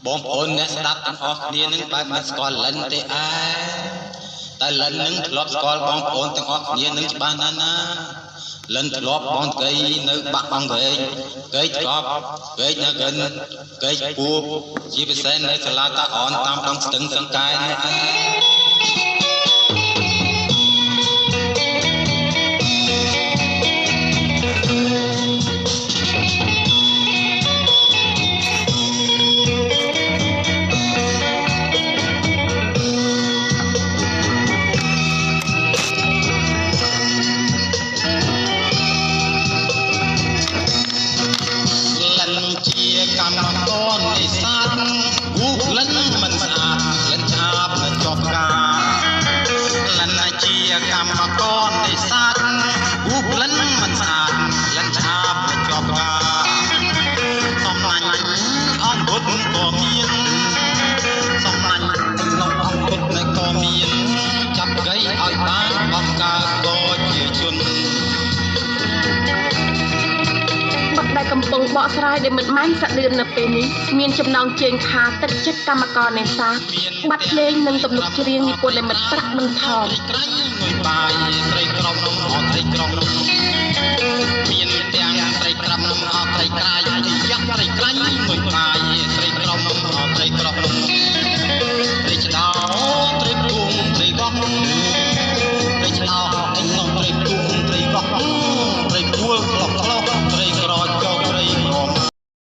បងប្អូនអ្នកស្ដាប់ទាំងអស់គ្នានឹងបែបមិនស្គាល់លិនទេឯតែលិននឹងធ្លាប់ស្គាល់បងប្អូនទាំងអស់គ្នានឹងច្បាស់ណាស់ណាលិនធ្លាប់បងកៃនៅបាក់បងវែងកៃធ្លាប់កៃណាកិនកៃពូជាពិសេសនៅសាលាតាអនតាមដងស្ទឹងសង្កែនោះឯងកម្មករនេសាទគូក្លិនមិនស្អាតក្លិនឆាបនៅជាប់ការលិនជាកម្មករនេសាទគូក្លិនមិនស្អាតក្លិនឆាបនៅជាប់ការសំឡាញ់អង្គពុតក៏មានសំឡាញ់ក្នុងអង្គពុតនៅក៏មានចាប់កៃឲ្យបានបំកើក៏ជាជនដែលកំពុងបកស្រាយដោយមិត្តម៉ាញ់សាក់លឿននៅពេលនេះមានចំណងជើងខាទឹកចិត្តកម្មករនេសាទបាត់ភ្លេងនិងទំនុកច្រៀងនិពន្ធដោយមិត្តប្រាក់មិនថមបាយត្រីក្រំអត់ត្រីក្រំមានទាំងត្រីក្រាំអត់ត្រីក្រាយយ៉ាក់ត្រីក្រាញ់មួយបាយ